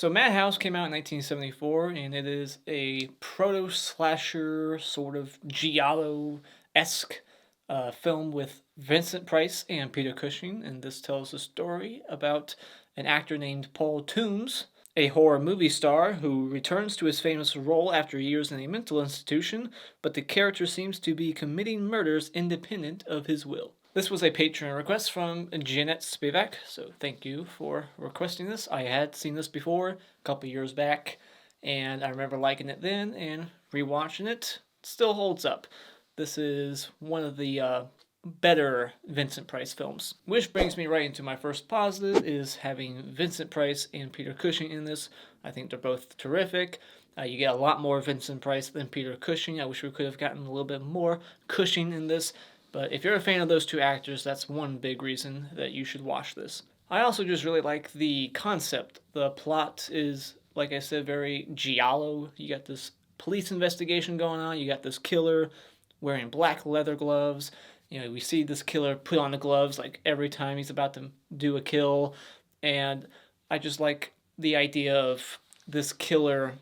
So Madhouse came out in 1974, and it is a proto-slasher sort of giallo-esque film with Vincent Price and Peter Cushing, and this tells a story about an actor named Paul Toombes, a horror movie star who returns to his famous role after years in a mental institution, but the character seems to be committing murders independent of his will. This was a Patron request from Jeanette Spevak, so thank you for requesting this. I had seen this before a couple years back, and I remember liking it then, and rewatching it still holds up. This is one of the better Vincent Price films. Which brings me right into my first positive, is having Vincent Price and Peter Cushing in this. I think they're both terrific. You get a lot more Vincent Price than Peter Cushing. I wish we could have gotten a little bit more Cushing in this. But if you're a fan of those two actors, that's one big reason that you should watch this. I also just really like the concept. The plot is, like I said, very giallo. You got this police investigation going on. You got this killer wearing black leather gloves. We see this killer put on the gloves like every time he's about to do a kill. And I just like the idea of this killer,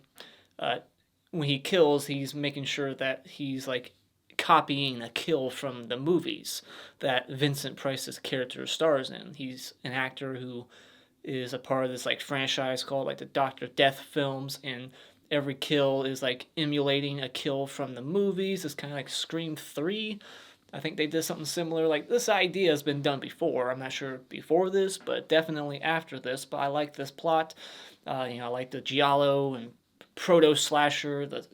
when he kills, he's making sure that he's like copying a kill from the movies that Vincent Price's character stars in. He's an actor who is a part of this like franchise called like the Dr. Death films, and every kill is like emulating a kill from the movies. It's kind of like Scream 3. I think they did something similar. Like, this idea has been done before. I'm not sure before this, but definitely after this. But I like this plot. I like the giallo and proto-slasher, the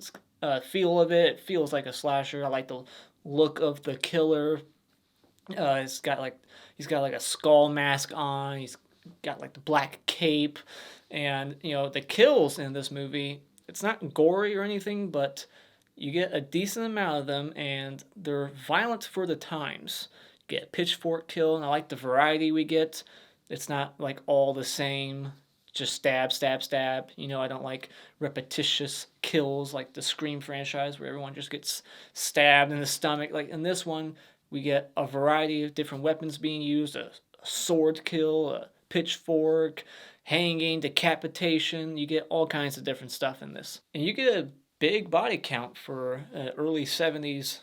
feel of it. It feels like a slasher. I like the look of the killer. He's got like a skull mask on. He's got like the black cape, and the kills in this movie. It's not gory or anything, but you get a decent amount of them, and they're violent for the times. You get a pitchfork kill, and I like the variety we get. It's not like all the same, just stab, stab, stab. I don't like repetitious kills like the Scream franchise where everyone just gets stabbed in the stomach. Like in this one, we get a variety of different weapons being used, a sword kill, a pitchfork, hanging, decapitation. You get all kinds of different stuff in this. And you get a big body count for an early 70s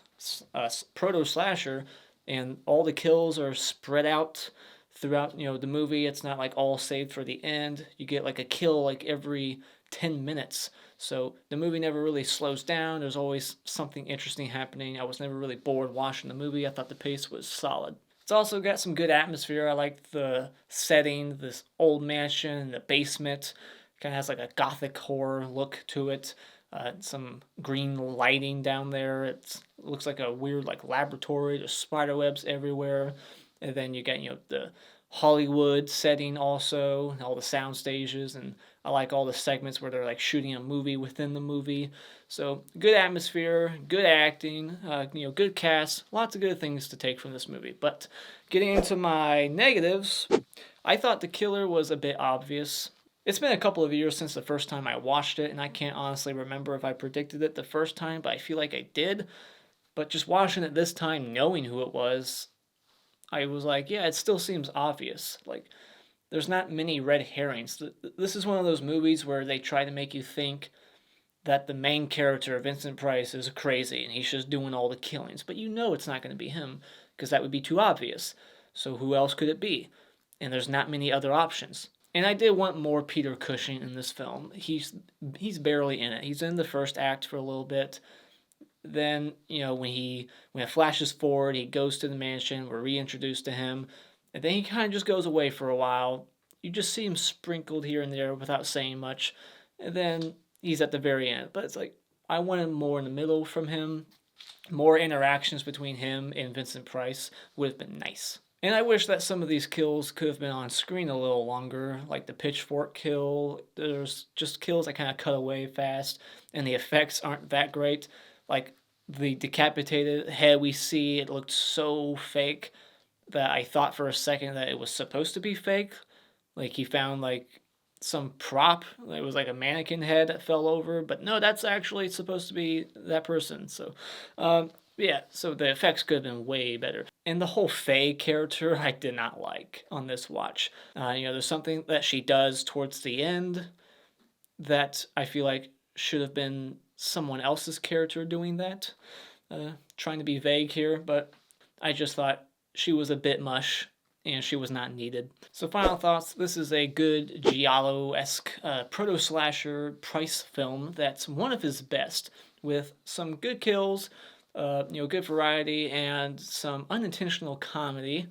proto-slasher, and all the kills are spread out throughout the movie. It's not like all saved for the end. You get like a kill like every 10 minutes. So the movie never really slows down. There's always something interesting happening. I was never really bored watching the movie. I thought the pace was solid. It's also got some good atmosphere. I like the setting, this old mansion, the basement. Kind of has like a gothic horror look to it. Some green lighting down there. It looks like a weird like laboratory. There's spider webs everywhere. And then you get the Hollywood setting also, all the sound stages, and I like all the segments where they're like shooting a movie within the movie. So good atmosphere, good acting, good cast, lots of good things to take from this movie. But getting into my negatives, I thought the killer was a bit obvious. It's been a couple of years since the first time I watched it, and I can't honestly remember if I predicted it the first time, but I feel like I did. But just watching it this time, knowing who it was, I was like, yeah, it still seems obvious. Like, there's not many red herrings. This is one of those movies where they try to make you think that the main character, Vincent Price, is crazy and he's just doing all the killings. But it's not going to be him, because that would be too obvious. So who else could it be? And there's not many other options. And I did want more Peter Cushing in this film. He's barely in it. He's in the first act for a little bit. Then, when it flashes forward, he goes to the mansion, we're reintroduced to him, and then he kind of just goes away for a while. You just see him sprinkled here and there without saying much, and then he's at the very end. But it's like, I wanted more in the middle from him. More interactions between him and Vincent Price would have been nice. And I wish that some of these kills could have been on screen a little longer, like the pitchfork kill. There's just kills that kind of cut away fast, and the effects aren't that great. Like the decapitated head we see, it looked so fake that I thought for a second that it was supposed to be fake. Like he found like some prop. It was like a mannequin head that fell over, but no, that's actually supposed to be that person. So, so the effects could have been way better. And the whole Faye character, I did not like on this watch. There's something that she does towards the end that I feel like should have been someone else's character doing that. Trying to be vague here, but I just thought she was a bit mush and she was not needed. So final thoughts, this is a good giallo-esque proto-slasher Price film that's one of his best, with some good kills, good variety, and some unintentional comedy,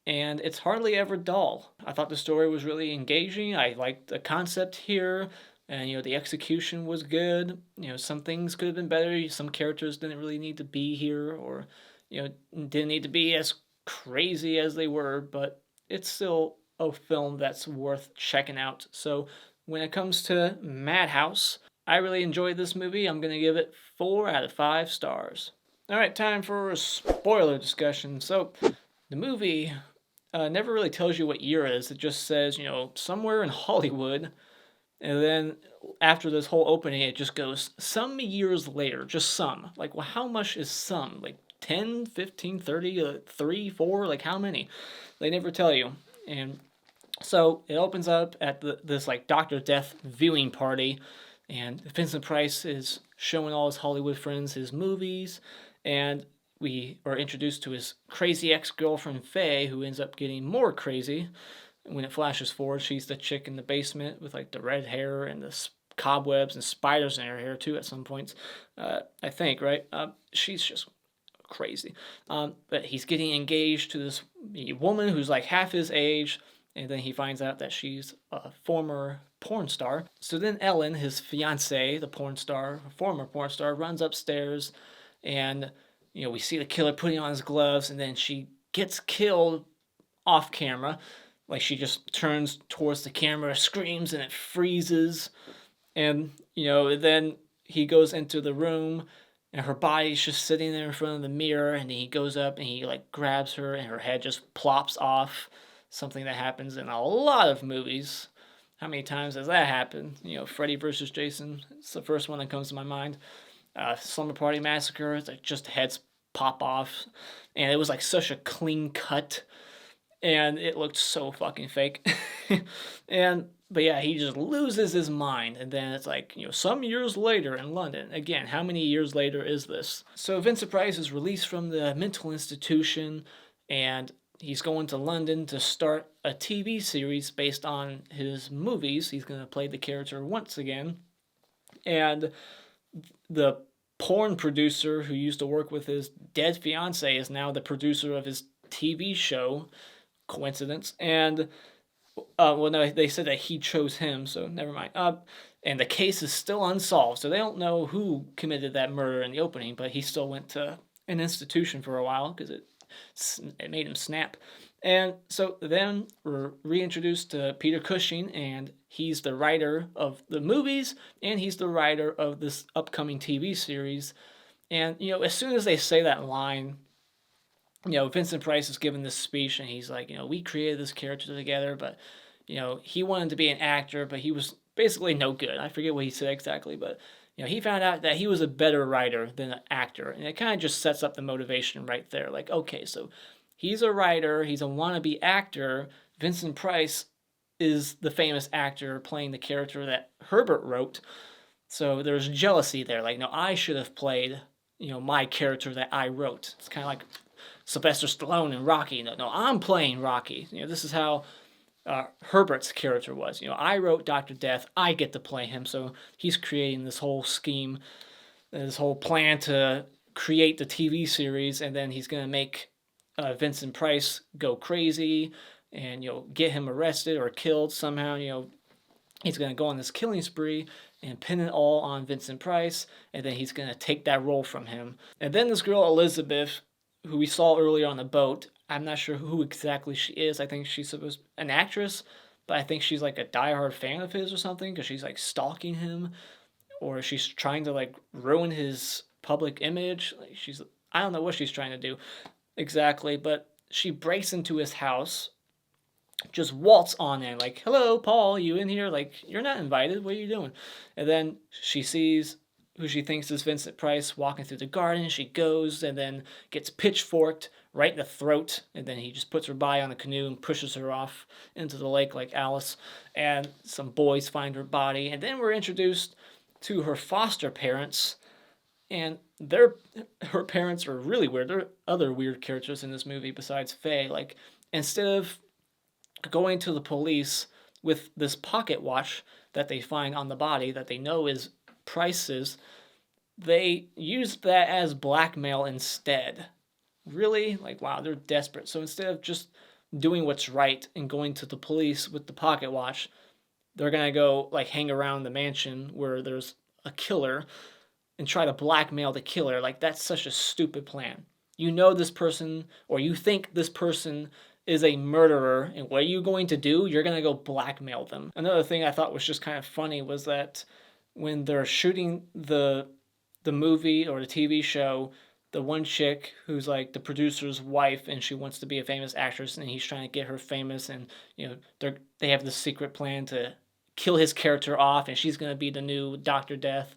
and it's hardly ever dull. I thought the story was really engaging. I liked the concept here, and the execution was good. Some things could have been better. Some characters didn't really need to be here, or didn't need to be as crazy as they were, but it's still a film that's worth checking out. So when it comes to Madhouse, I really enjoyed this movie. I'm going to give it 4 out of 5 stars. All right, time for a spoiler discussion. So the movie never really tells you what year it is. It just says, somewhere in Hollywood. And then after this whole opening, it just goes some years later, just some. Like, well, how much is some? Like 10, 15, 30, 3, 4, like how many? They never tell you. And so it opens up at this like Dr. Death viewing party, and Vincent Price is showing all his Hollywood friends his movies, and we are introduced to his crazy ex-girlfriend Faye, who ends up getting more crazy. When it flashes forward, she's the chick in the basement with like the red hair and the cobwebs and spiders in her hair too at some points. I think, right? She's just crazy. But he's getting engaged to this woman who's like half his age, and then he finds out that she's a former porn star. So then Ellen, his fiancée, the porn star, former porn star, runs upstairs, and we see the killer putting on his gloves, and then she gets killed off camera. Like, she just turns towards the camera, screams, and it freezes. And, then he goes into the room, and her body's just sitting there in front of the mirror, and he goes up and he, like, grabs her, and her head just plops off. Something that happens in a lot of movies. How many times has that happened? Freddy versus Jason. It's the first one that comes to my mind. Slumber Party Massacre, it's like just heads pop off. And it was, like, such a clean cut. And it looked so fucking fake. But yeah, he just loses his mind. And then it's like, some years later in London. Again, how many years later is this? So Vincent Price is released from the mental institution, and he's going to London to start a TV series based on his movies. He's going to play the character once again. And the porn producer who used to work with his dead fiancée is now the producer of his TV show. Coincidence. And no, they said that he chose him, so never mind. And the case is still unsolved, so they don't know who committed that murder in the opening, but he still went to an institution for a while because it made him snap. And so then we're reintroduced to Peter Cushing, and he's the writer of the movies, and he's the writer of this upcoming TV series. And as soon as they say that line, Vincent Price is giving this speech, and he's like, we created this character together, but, he wanted to be an actor, but he was basically no good. I forget what he said exactly, but, he found out that he was a better writer than an actor, and it kind of just sets up the motivation right there. Like, okay, so he's a writer, he's a wannabe actor. Vincent Price is the famous actor playing the character that Herbert wrote, so there's jealousy there. Like, no, I should have played, my character that I wrote. It's kind of like Sylvester Stallone in Rocky. No, I'm playing Rocky. This is how Herbert's character was. I wrote Dr. Death. I get to play him. So he's creating this whole scheme, this whole plan to create the TV series, and then he's going to make Vincent Price go crazy and, get him arrested or killed somehow. He's going to go on this killing spree and pin it all on Vincent Price, and then he's going to take that role from him. And then this girl, Elizabeth, who we saw earlier on the boat, I'm not sure who exactly she is. I think she's supposed to be an actress, but I think she's like a diehard fan of his or something, because she's like stalking him, or she's trying to like ruin his public image. Like, I don't know what she's trying to do exactly, but she breaks into his house, just waltz on in, like, hello, Paul, you in here? Like, you're not invited. What are you doing? And then she sees who she thinks is Vincent Price, walking through the garden. She goes and then gets pitchforked right in the throat, and then he just puts her body on a canoe and pushes her off into the lake like Alice. And some boys find her body, and then we're introduced to her foster parents, and her parents are really weird. There are other weird characters in this movie besides Faye. Like, instead of going to the police with this pocket watch that they find on the body that they know is Price's, they used that as blackmail instead. Really? Like, wow, they're desperate. So instead of just doing what's right and going to the police with the pocket watch, they're gonna go like hang around the mansion where there's a killer and try to blackmail the killer. Like, that's such a stupid plan. You know this person, or you think this person is a murderer, and what are you going to do? You're going to go blackmail them. Another thing I thought was just kind of funny was that when they're shooting the movie or the TV show, the one chick who's like the producer's wife and she wants to be a famous actress and he's trying to get her famous, and they have this secret plan to kill his character off and she's going to be the new Dr. Death.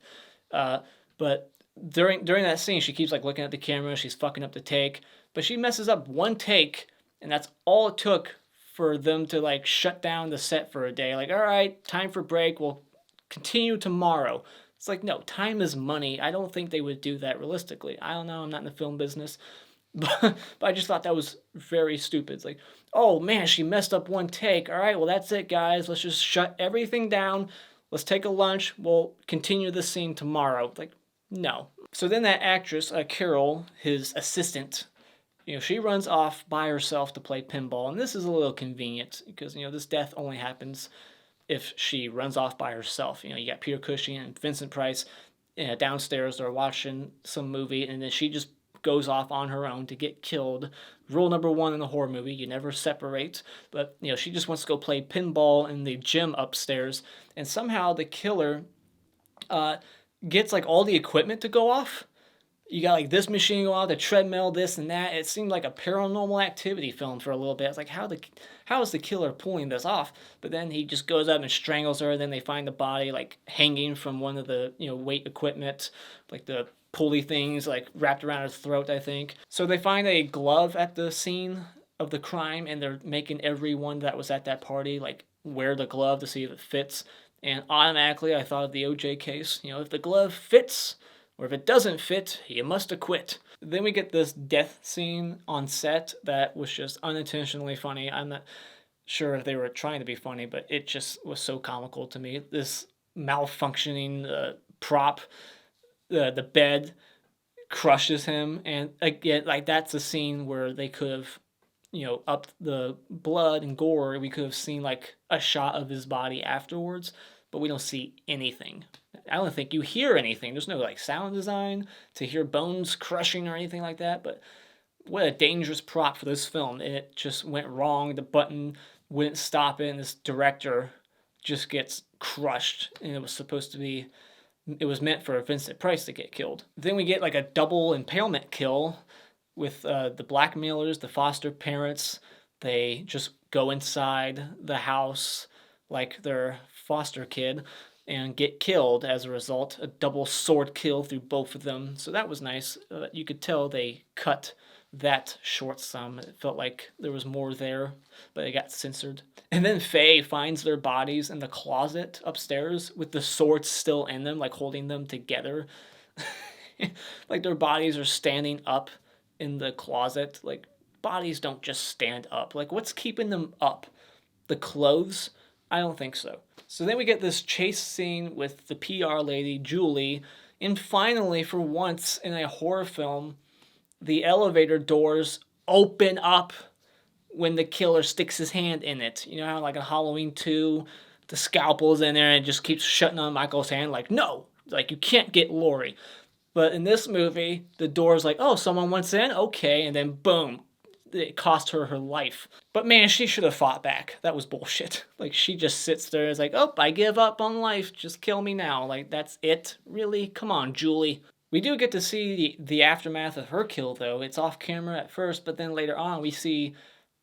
But during that scene, she keeps like looking at the camera, she's fucking up the take, but she messes up one take, and that's all it took for them to like shut down the set for a day. Like, all right, time for break. We'll continue tomorrow. It's like, no, time is money. I don't think they would do that realistically. I don't know. I'm not in the film business. But I just thought that was very stupid. It's like, oh man, she messed up one take. All right, well, that's it, guys. Let's just shut everything down. Let's take a lunch. We'll continue the scene tomorrow. Like, no. So then that actress, Carol, his assistant, she runs off by herself to play pinball, and this is a little convenient because, this death only happens if she runs off by herself. You got Peter Cushing and Vincent Price downstairs, they're watching some movie, and then she just goes off on her own to get killed. Rule number 1 in the horror movie, you never separate, but, she just wants to go play pinball in the gym upstairs, and somehow the killer gets, like, all the equipment to go off. You got like this machine go out, the treadmill, this and that. It seemed like a Paranormal Activity film for a little bit. It's like, how is the killer pulling this off? But then he just goes up and strangles her. Then they find the body like hanging from one of the weight equipment, like the pulley things, like wrapped around her throat, I think. So they find a glove at the scene of the crime, and they're making everyone that was at that party like wear the glove to see if it fits. And automatically, I thought of the OJ case. If the glove fits, or if it doesn't fit, you must acquit. Then we get this death scene on set that was just unintentionally funny. I'm not sure if they were trying to be funny, but it just was so comical to me. This malfunctioning prop, the bed crushes him, and again, like, that's a scene where they could have, upped the blood and gore. We could have seen like a shot of his body afterwards, but we don't see anything. I don't think you hear anything. There's no like sound design to hear bones crushing or anything like that. But what a dangerous prop for this film. And it just went wrong. The button wouldn't stop it, and this director just gets crushed. And it was meant for Vincent Price to get killed. Then we get like a double impalement kill with the blackmailers, the foster parents. They just go inside the house like their foster kid and get killed as a result. A double sword kill through both of them. So that was nice. You could tell they cut that short some. It felt like there was more there, but it got censored. And then Faye finds their bodies in the closet upstairs with the swords still in them, like holding them together. Like their bodies are standing up in the closet. Like, bodies don't just stand up. Like, what's keeping them up? The clothes? I don't think so. So then we get this chase scene with the PR lady, Julie, and finally, for once in a horror film, the elevator doors open up when the killer sticks his hand in it. You know how like in Halloween 2, the scalpel's in there and it just keeps shutting on Michael's hand? Like, no! Like, you can't get Laurie. But in this movie, the door's like, oh, someone wants in? Okay, and then boom. It cost her life. But man, she should have fought back. That was bullshit. Like, she just sits there and is like, oh, I give up on life. Just kill me now. Like, that's it? Really? Come on, Julie. We do get to see the aftermath of her kill, though. It's off camera at first, but then later on we see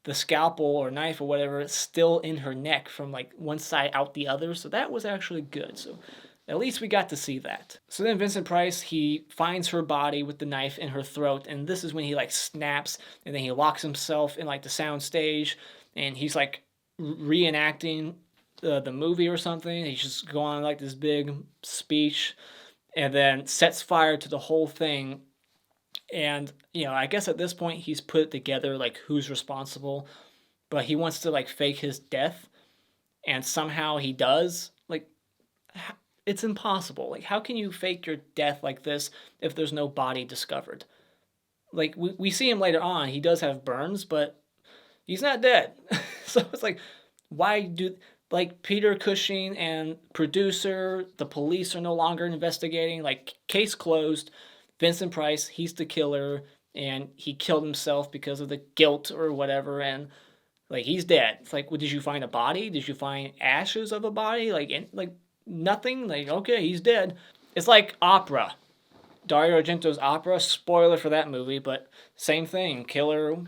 the scalpel or knife or whatever still in her neck from, like, one side out the other. So that was actually good. So At least we got to see that. So then Vincent Price, he finds her body with the knife in her throat, and this is when he like snaps, and then he locks himself in like the sound stage, and he's like reenacting the movie or something. He's just going on like this big speech, and then sets fire to the whole thing. And, you know, I guess at this point he's put it together, like, who's responsible, but he wants to like fake his death, and somehow he does. Like, it's impossible. Like, how can you fake your death like this if there's no body discovered? Like, we see him later on. He does have burns, but he's not dead. So it's like, why do... Like, Peter Cushing and producer, the police are no longer investigating. Like, case closed. Vincent Price, he's the killer, and he killed himself because of the guilt or whatever, and... Like, he's dead. It's like, well, did you find a body? Did you find ashes of a body? Like nothing? Like, okay, he's dead. It's like Opera. Dario Argento's Opera. Spoiler for that movie, but same thing. Killer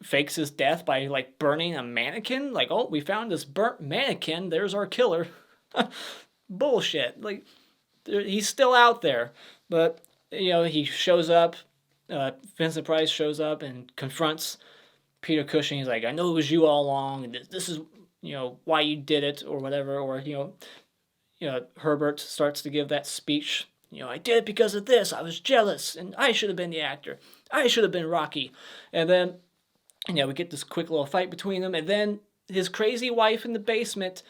fakes his death by, like, burning a mannequin. Like, oh, we found this burnt mannequin. There's our killer. Bullshit. Like, he's still out there. But, you know, he shows up. Vincent Price shows up and confronts Peter Cushing. He's like, I know it was you all along, and this is, you know, why you did it, or whatever. Or, you know, Herbert starts to give that speech. You know, I did it because of this. I was jealous, and I should have been the actor. I should have been Rocky. And then, you know, we get this quick little fight between them, and then his crazy wife in the basement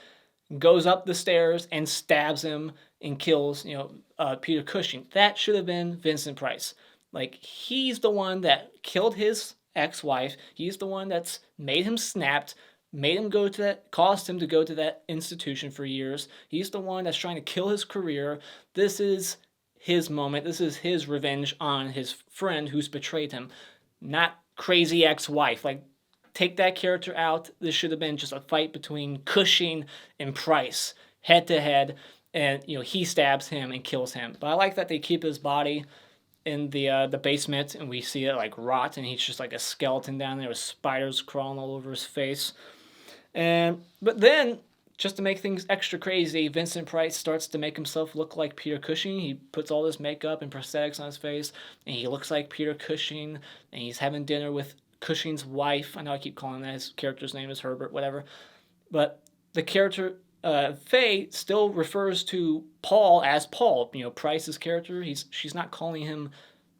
goes up the stairs and stabs him and kills, you know, Peter Cushing. That should have been Vincent Price. Like, he's the one that killed his ex-wife. He's the one that's made him snapped, made him go to that, caused him to go to that institution for years. He's the one that's trying to kill his career. This is his moment. This is his revenge on his friend who's betrayed him, not crazy ex-wife. Like, take that character out. This should have been just a fight between Cushing and Price, head to head, and, you know, he stabs him and kills him. But I like that they keep his body in the basement, and we see it like rot, and he's just like a skeleton down there with spiders crawling all over his face. But then, just to make things extra crazy, Vincent Price starts to make himself look like Peter Cushing. He puts all this makeup and prosthetics on his face, and he looks like Peter Cushing, and he's having dinner with Cushing's wife. I know I keep calling that, his character's name is Herbert, whatever. But the character Faye still refers to Paul as Paul. You know, Price's character, she's not calling him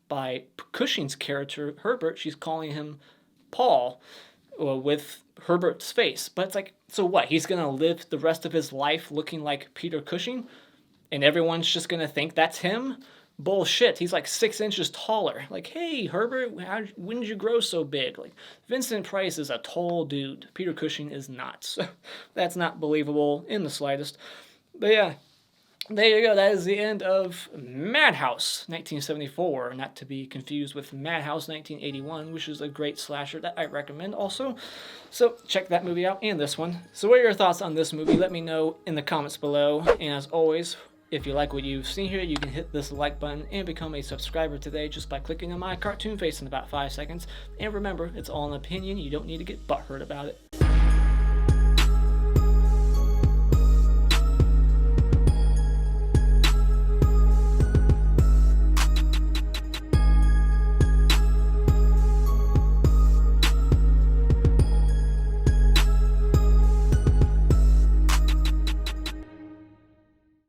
by Cushing's character, Herbert. She's calling him Paul with Herbert's face. But it's like, so what? He's going to live the rest of his life looking like Peter Cushing? And everyone's just going to think that's him? Bullshit. He's like 6 inches taller. Like, hey, Herbert, when did you grow so big? Like, Vincent Price is a tall dude. Peter Cushing is not. So that's not believable in the slightest. But yeah, there you go. That is the end of Madhouse 1974. Not to be confused with Madhouse 1981, which is a great slasher that I recommend also. So check that movie out and this one. So what are your thoughts on this movie? Let me know in the comments below. And as always, if you like what you've seen here, you can hit this like button and become a subscriber today just by clicking on my cartoon face in about 5 seconds. And remember, it's all an opinion. You don't need to get butthurt about it.